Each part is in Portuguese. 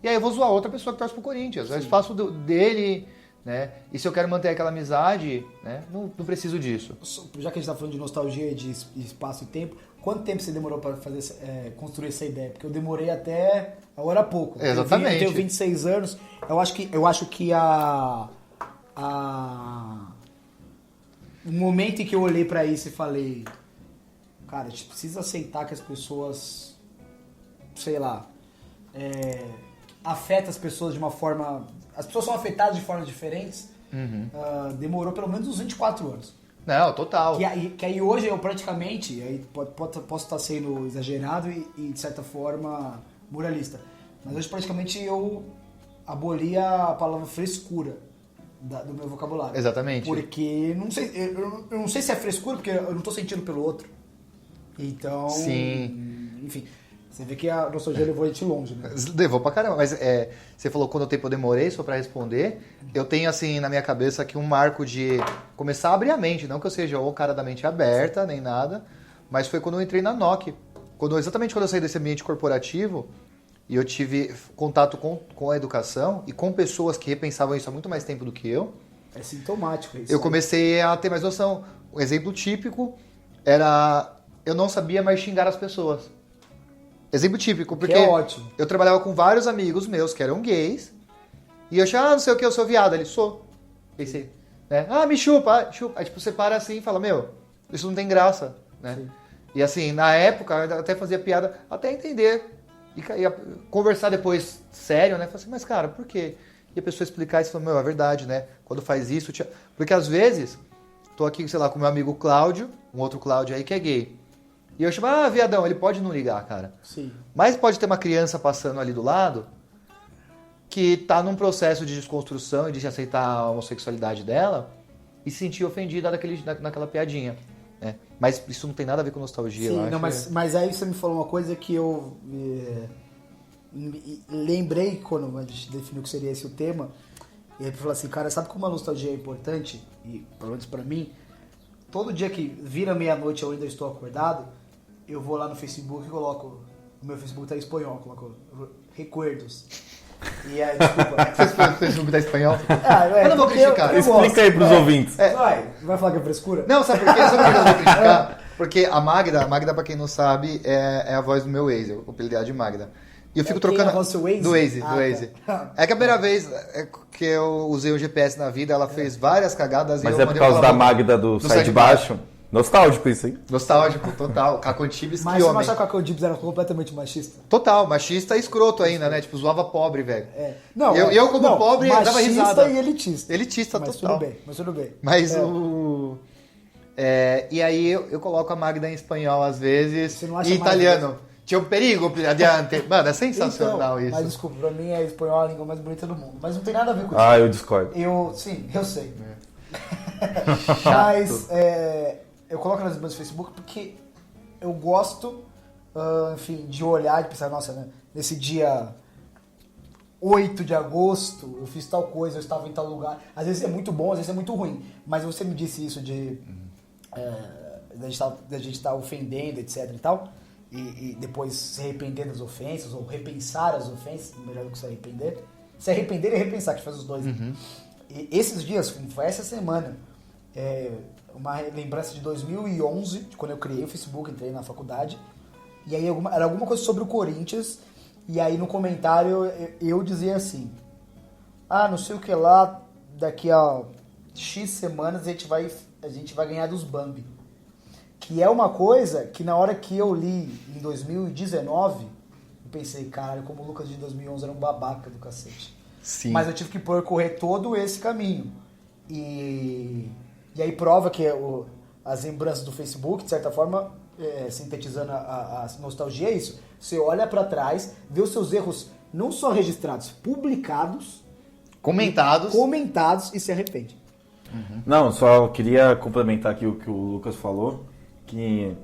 E aí eu vou zoar outra pessoa que torce pro Corinthians. Eu faço dele, né? E se eu quero manter aquela amizade, né? Não preciso disso. Já que a gente tá falando de nostalgia, de espaço e tempo, quanto tempo você demorou para construir essa ideia? Porque eu demorei até agora há pouco. Exatamente. Eu tenho 26 anos. Eu acho que o momento em que eu olhei para isso e falei, cara, a gente precisa aceitar que as pessoas, sei lá, afeta as pessoas de uma forma... As pessoas são afetadas de formas diferentes. Demorou pelo menos uns 24 anos. Não, total. Que aí hoje eu praticamente, aí posso estar sendo exagerado e de certa forma moralista, mas hoje praticamente eu aboli a palavra frescura do meu vocabulário. Exatamente. Porque eu não sei se é frescura, porque eu não estou sentindo pelo outro. Então, sim. Enfim... Você vê que a nostalgia levou a gente longe, né? Levou pra caramba, mas você falou quanto tempo eu demorei só pra responder. Eu tenho, assim, na minha cabeça aqui um marco de começar a abrir a mente. Não que eu seja o cara da mente aberta, nem nada, mas foi quando eu entrei na NOC. Exatamente quando eu saí desse ambiente corporativo e eu tive contato com a educação e com pessoas que repensavam isso há muito mais tempo do que eu. É sintomático isso. Eu comecei a ter mais noção. Um exemplo típico era... Eu não sabia mais xingar as pessoas. Exemplo típico, porque é ótimo. Eu trabalhava com vários amigos meus que eram gays, e eu achava, não sei o que, eu sou viado. Ele, sou. Pensei, né? Me chupa, chupa. Aí, tipo, você para assim e fala, meu, isso não tem graça, né? Sim. E assim, na época, eu até fazia piada, até entender, e conversar depois sério, né? Falei assim, mas cara, por quê? E a pessoa explicar isso, meu, é verdade, né? Quando faz isso, porque às vezes, tô aqui, sei lá, com meu amigo Cláudio, um outro Cláudio aí que é gay. E eu chamo, viadão, ele pode não ligar, cara. Sim. Mas pode ter uma criança passando ali do lado que tá num processo de desconstrução e de aceitar a homossexualidade dela e se sentir ofendida naquela piadinha. Né? Mas isso não tem nada a ver com nostalgia, sim, eu acho. Não, mas aí você me falou uma coisa que eu lembrei quando a gente definiu que seria esse o tema. E aí falou assim, cara, sabe como a nostalgia é importante? E pelo menos pra mim, todo dia que vira meia-noite eu ainda estou acordado, eu vou lá no Facebook e coloco... O meu Facebook tá em espanhol, coloco recuerdos. E aí, desculpa. O Facebook tá em espanhol? Eu não vou criticar. Explica aí pros ouvintes. Vai falar que é frescura? Não, sabe por quê? Sabe por que eu vou criticar? Porque a Magda, pra quem não sabe, é a voz do meu ex, eu apelidei ela de Magda. E eu fico trocando... A voz do seu ex? Do Waze. Tá. É que a primeira vez que eu usei o GPS na vida, ela fez várias cagadas. Mas e eu por causa da Magda do Sai de Baixo? Nostálgico isso, hein? Nostálgico, total. Caco Antibes, mas que você homem. não achava que o Caco Antibes era completamente machista? Total, machista e escroto ainda, né? Tipo, zoava pobre, velho. Não, eu como pobre, dava risada. Machista e elitista. Elitista, mas total. Tudo bem. Mas e aí eu coloco a Magda em espanhol às vezes Você não acha e italiano. mais... Tinha um perigo adiante. Mano, é sensacional então, isso. Mas desculpa, pra mim é espanhol a língua mais bonita do mundo. Mas não tem nada a ver com isso. Eu discordo. Sim, eu sei. Mas eu coloco nas minhas Facebook porque eu gosto, enfim, de olhar e pensar, nossa, né, nesse dia 8 de agosto eu fiz tal coisa, eu estava em tal lugar. Às vezes é muito bom, às vezes é muito ruim. Mas você me disse isso de da gente estar ofendendo, etc e tal. E depois se arrepender das ofensas, ou repensar as ofensas, melhor do que se arrepender. Se arrepender e repensar, que faz os dois. Uhum. E esses dias, foi essa semana, uma lembrança de 2011, de quando eu criei o Facebook, entrei na faculdade, e aí era alguma coisa sobre o Corinthians, e aí no comentário eu dizia assim, não sei o que lá, daqui a X semanas a gente vai ganhar dos Bambi. Que é uma coisa que na hora que eu li em 2019, eu pensei, caralho, como o Lucas de 2011 era um babaca do cacete. Sim. Mas eu tive que percorrer todo esse caminho. E aí prova que as lembranças do Facebook, de certa forma, sintetizando a nostalgia, é isso. Você olha pra trás, vê os seus erros não só registrados, publicados, comentados e se arrepende. Uhum. Não, só queria complementar aqui o que o Lucas falou, que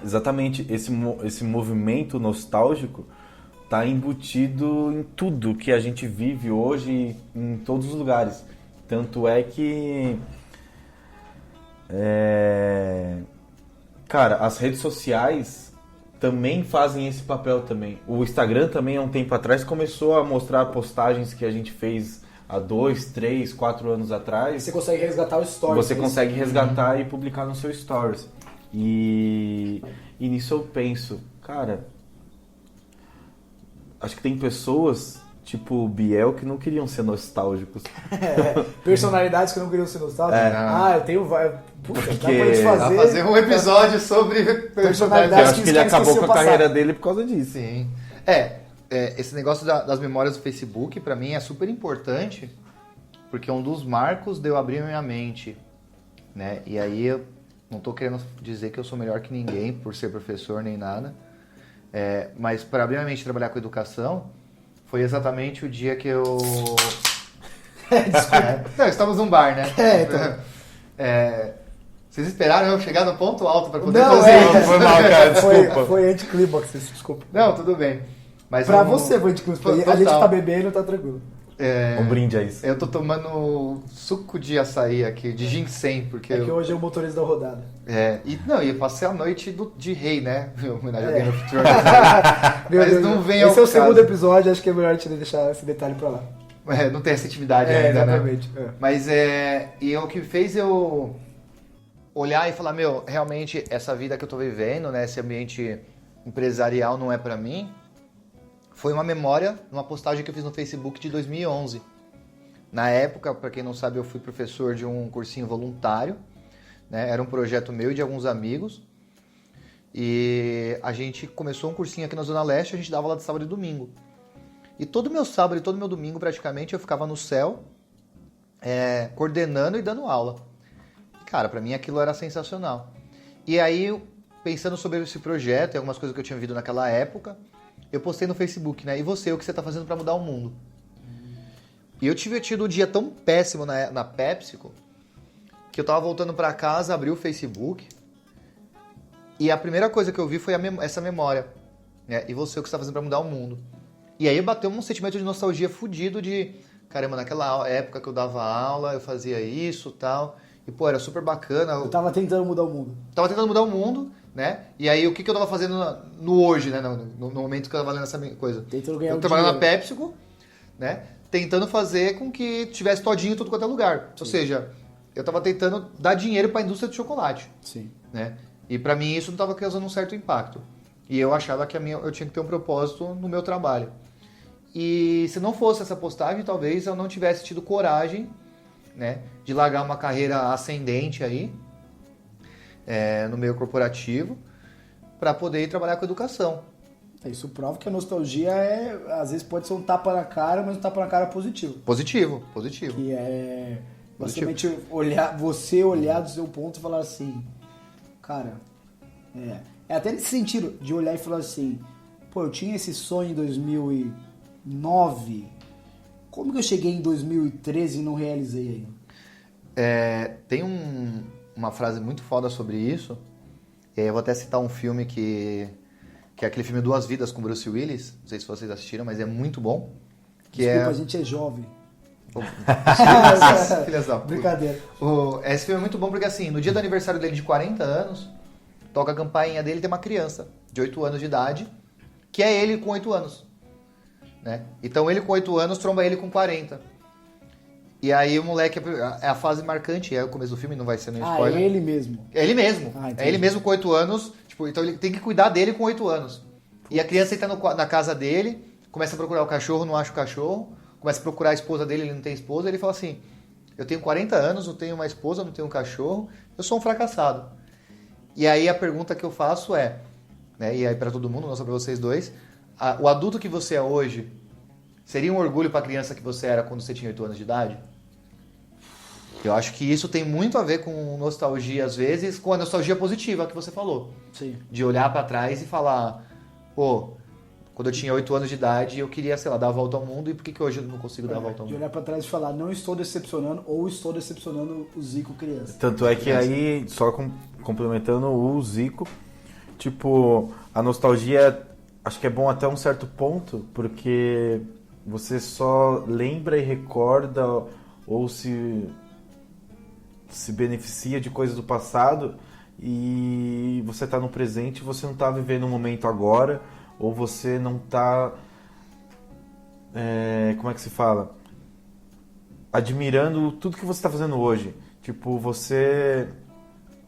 exatamente esse movimento nostálgico está embutido em tudo que a gente vive hoje, em todos os lugares. Tanto é que, cara, as redes sociais também fazem esse papel também. O Instagram também, há um tempo atrás, começou a mostrar postagens que a gente fez há 2, 3, 4 anos atrás. Você consegue resgatar o stories. Você consegue resgatar e publicar no seu stories. E nisso eu penso, cara, acho que tem pessoas, tipo o Biel, que não queriam ser nostálgicos. Personalidades que não queriam ser nostálgicos. Eu tenho... Puta, dá pra gente Dá pra fazer um episódio sobre personalidades. Eu acho que ele acabou com a carreira dele por causa disso. Sim. Esse negócio das memórias do Facebook, pra mim, é super importante, porque é um dos marcos de eu abrir minha mente, né? E aí, eu não tô querendo dizer que eu sou melhor que ninguém, por ser professor, nem nada, mas para abrir minha mente e trabalhar com educação, foi exatamente o dia que eu... Não, estamos num bar, né? Então. Vocês esperaram eu chegar no ponto alto para poder fazer isso? Foi mal, cara, desculpa. Foi anticlímax, desculpa. Não, tudo bem. Mas pra você foi anticlímax, a gente tá bebendo, tá tranquilo. Um brinde a isso. Eu tô tomando suco de açaí aqui, de ginseng, porque... que hoje é o motorista da rodada. E eu passei a noite de rei, né? Em homenagem a Game of Thrones. Mas não vem ao Esse é o caso. segundo episódio, acho que é melhor a gente deixar esse detalhe pra lá. Não tem essa intimidade ainda, exatamente. Né? Mas e o que fez eu olhar e falar, realmente essa vida que eu tô vivendo, né? Esse ambiente empresarial não é pra mim, foi uma memória, uma postagem que eu fiz no Facebook de 2011. Na época, para quem não sabe, eu fui professor de um cursinho voluntário, né? Era um projeto meu e de alguns amigos. E a gente começou um cursinho aqui na Zona Leste, a gente dava aula de sábado e domingo. E todo meu sábado e todo meu domingo, praticamente, eu ficava no céu, coordenando e dando aula. Cara, para mim aquilo era sensacional. E aí, pensando sobre esse projeto e algumas coisas que eu tinha vivido naquela época, eu postei no Facebook, né? E você, o que você tá fazendo para mudar o mundo? E eu tive tido um dia tão péssimo na PepsiCo, que eu tava voltando para casa, abri o Facebook, e a primeira coisa que eu vi foi essa memória, né? E você, o que você tá fazendo para mudar o mundo? E aí bateu um sentimento de nostalgia fudido de, caramba, naquela época que eu dava aula, eu fazia isso e tal, e pô, era super bacana. Eu tava tentando mudar o mundo. Tava tentando mudar o mundo, né? E aí o que eu tava fazendo no hoje, né? No momento que eu tava lendo essa coisa. Tentando ganhar trabalhando na PepsiCo, né? Tentando fazer com que tivesse todinho em tudo quanto é lugar. Sim. Ou seja, eu tava tentando dar dinheiro para a indústria de chocolate. Sim. Né? E para mim isso não tava causando um certo impacto. E eu achava que eu tinha que ter um propósito no meu trabalho. E se não fosse essa postagem, talvez eu não tivesse tido coragem, né, de largar uma carreira ascendente aí, no meio corporativo, para poder ir trabalhar com educação. Isso prova que a nostalgia às vezes pode ser um tapa na cara, mas um tapa na cara positivo. Positivo. Que é basicamente você olhar do seu ponto e falar assim, cara, é até nesse sentido de olhar e falar assim, pô, eu tinha esse sonho em 2009, como que eu cheguei em 2013 e não realizei ainda? Tem uma frase muito foda sobre isso, e aí eu vou até citar um filme que é aquele filme Duas Vidas com Bruce Willis, não sei se vocês assistiram, mas é muito bom. Desculpa, a gente é jovem. Filhas da puta. Brincadeira. Esse filme é muito bom porque assim, no dia do aniversário dele de 40 anos, toca a campainha dele, tem uma criança de 8 anos de idade, que é ele com 8 anos. Né? Então ele com 8 anos tromba ele com 40. E aí o moleque, é a fase marcante, é o começo do filme, não vai ser nem spoiler. É ele mesmo. É ele mesmo. É ele mesmo com 8 anos, tipo, então ele tem que cuidar dele com 8 anos. E a criança entra na casa dele, começa a procurar o cachorro, não acha o cachorro, começa a procurar a esposa dele, ele não tem esposa, ele fala assim, eu tenho 40 anos, não tenho uma esposa, não tenho um cachorro, eu sou um fracassado. E aí a pergunta que eu faço né, e aí para todo mundo, não só para vocês dois, o adulto que você é hoje, seria um orgulho para a criança que você era quando você tinha 8 anos de idade? Eu acho que isso tem muito a ver com nostalgia, às vezes, com a nostalgia positiva que você falou. Sim. De olhar para trás e falar, pô, quando eu tinha 8 anos de idade, eu queria, sei lá, dar a volta ao mundo, e por que hoje eu não consigo dar a volta ao mundo? De olhar para trás e falar, não estou decepcionando, ou estou decepcionando o Zico criança. Tanto é que aí, só complementando o Zico, tipo, a nostalgia, acho que é bom até um certo ponto, porque você só lembra e recorda, ou se beneficia de coisas do passado, e você tá no presente, você não tá vivendo o momento agora, ou você não tá, como é que se fala? Admirando tudo que você tá fazendo hoje. Tipo, você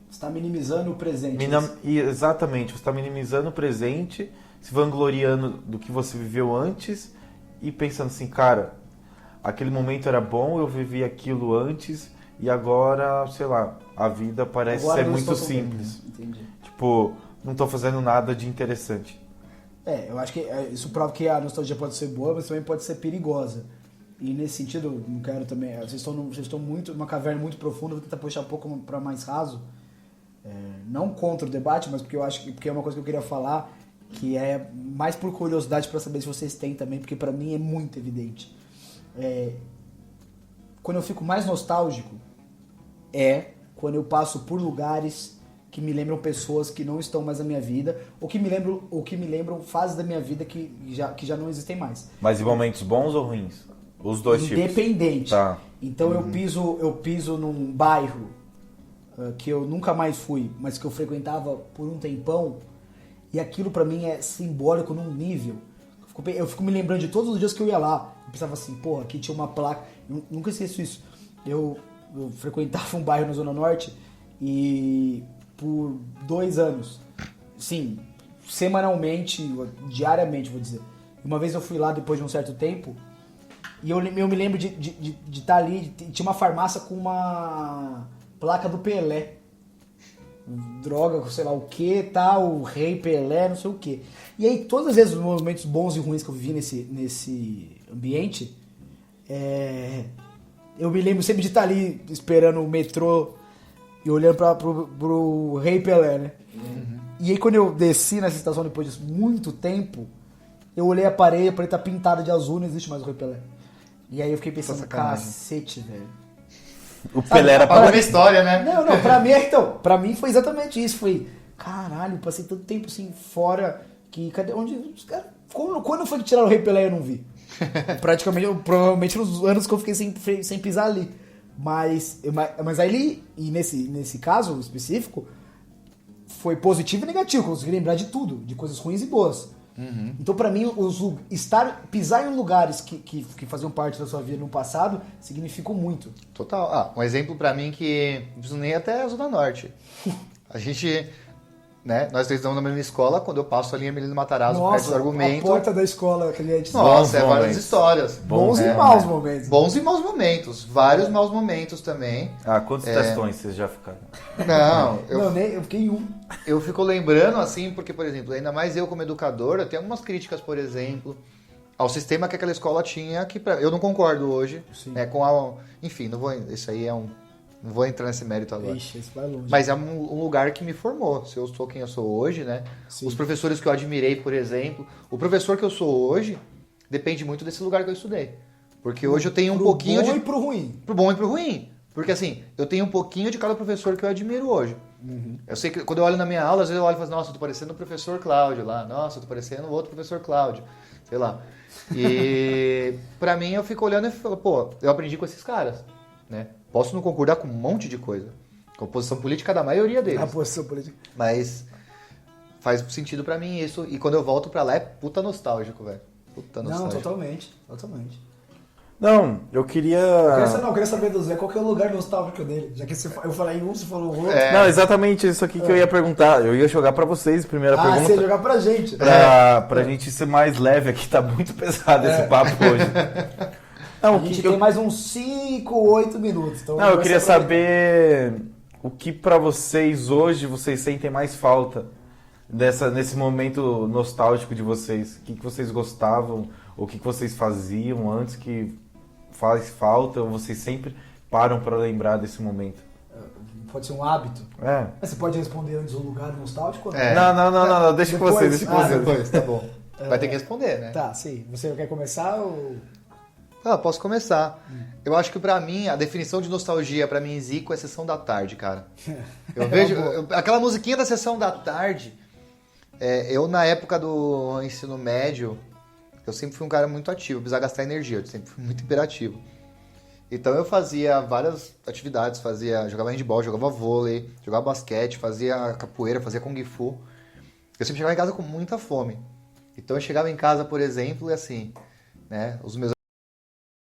está minimizando o presente. Exatamente, você está minimizando o presente, se vangloriando do que você viveu antes e pensando assim, cara, aquele momento era bom, eu vivi aquilo antes e agora, sei lá, a vida parece Agora ser não muito estou bem, simples. Entendi. Tipo, não estou fazendo nada de interessante. Eu acho que isso prova que a nostalgia pode ser boa, mas também pode ser perigosa. E nesse sentido, eu não quero também... Vocês estão muito numa caverna muito profunda, vou tentar puxar um pouco para mais raso. Não contra o debate, mas porque eu acho porque é uma coisa que eu queria falar, que é mais por curiosidade para saber se vocês têm também, porque para mim é muito evidente. Quando eu fico mais nostálgico quando eu passo por lugares que me lembram pessoas que não estão mais na minha vida, ou que me lembram fases da minha vida que já não existem mais. Mas em momentos bons ou ruins? Os dois tipos. Independente. Tá. Então eu piso num bairro que eu nunca mais fui, mas que eu frequentava por um tempão, e aquilo pra mim é simbólico num nível. Eu fico me lembrando de todos os dias que eu ia lá. Eu pensava assim, porra, aqui tinha uma placa. Eu nunca esqueço isso. Eu frequentava um bairro na Zona Norte e por 2 anos, sim, semanalmente, diariamente, vou dizer. Uma vez eu fui lá depois de um certo tempo e eu me lembro de estar ali, tinha uma farmácia com uma placa do Pelé. Droga, sei lá o que, tal, o Rei Pelé, não sei o que. E aí, todas as vezes, os momentos bons e ruins que eu vivi nesse ambiente, eu me lembro sempre de estar ali esperando o metrô e olhando pro Rei Pelé, né? Uhum. E aí, quando eu desci nessa estação depois de muito tempo, eu olhei a parede tá pintada de azul, não existe mais o Rei Pelé. E aí eu fiquei pensando, cacete, velho. O Pelé era pra história, né? Não, pra mim foi exatamente isso. Foi, caralho, passei tanto tempo assim fora que cadê onde os caras, quando foi que tiraram o Rei Pelé eu não vi. Provavelmente nos anos que eu fiquei sem pisar ali. Mas aí e nesse caso específico foi positivo e negativo, consegui lembrar de tudo, de coisas ruins e boas. Uhum. Então pra mim pisar em lugares que faziam parte da sua vida no passado significam muito. Total. Um exemplo pra mim que não preciso nem até a Zona Norte. A gente, né, nós três estamos na mesma escola, quando eu passo a linha Melino Matarazzo perto do Argumento. A porta da escola que a gente... Nossa, várias histórias. Bons e maus momentos. Bons e maus momentos. Vários maus momentos também. Quantos testões vocês já ficaram? Não, eu fiquei em um. Eu fico lembrando, assim, porque, por exemplo, ainda mais eu como educador, eu tenho algumas críticas, por exemplo, ao sistema que aquela escola tinha, que eu não concordo hoje, né, enfim, isso aí não vou entrar nesse mérito agora. Ixi, isso vai longe. Mas é um lugar que me formou, se eu sou quem eu sou hoje, né? Sim. Os professores que eu admirei, por exemplo, o professor que eu sou hoje depende muito desse lugar que eu estudei. Porque hoje eu tenho um pouquinho de... Pro bom e pro ruim. Pro bom e pro ruim. Porque assim, eu tenho um pouquinho de cada professor que eu admiro hoje. Uhum. Eu sei que quando eu olho na minha aula, às vezes eu olho e falo, nossa, eu tô parecendo o professor Cláudio lá. Nossa, eu tô parecendo o outro professor Cláudio. Sei lá. E pra mim eu fico olhando e falo, pô, eu aprendi com esses caras, né? Posso não concordar com um monte de coisa. Com a posição política da maioria deles. A posição política. Mas faz sentido pra mim isso. E quando eu volto pra lá é puta nostálgico, velho. Puta nostálgico. Não, totalmente. Não, eu queria... Eu queria saber do Zé, qual que é o lugar nostálgico dele? Já que eu falei um, você falou outro. Não, exatamente isso aqui que eu ia perguntar. Eu ia jogar pra vocês, primeira pergunta. Você ia jogar pra gente. Pra gente ser mais leve aqui, tá muito pesado esse papo hoje. Não, a gente tem mais uns 5, 8 minutos. Então eu queria saber o que pra vocês hoje, vocês sentem mais falta nesse momento nostálgico de vocês. O que vocês gostavam, ou o que vocês faziam antes que faz falta, ou vocês sempre param pra lembrar desse momento? Pode ser um hábito. Mas você pode responder antes o lugar nostálgico? Ou não? Não, deixa com vocês. Depois, tá bom. Vai ter que responder, né? Tá, sim. Você quer começar ou... Posso começar. Eu acho que pra mim, a definição de nostalgia pra mim, Zico, é Sessão da Tarde, cara. Eu vejo... aquela musiquinha da Sessão da Tarde, eu na época do ensino médio, eu sempre fui um cara muito ativo, precisava gastar energia, eu sempre fui muito imperativo. Então eu fazia várias atividades, jogava handball, jogava vôlei, jogava basquete, fazia capoeira, fazia kung fu. Eu sempre chegava em casa com muita fome. Então eu chegava em casa, por exemplo, e assim, né, os meus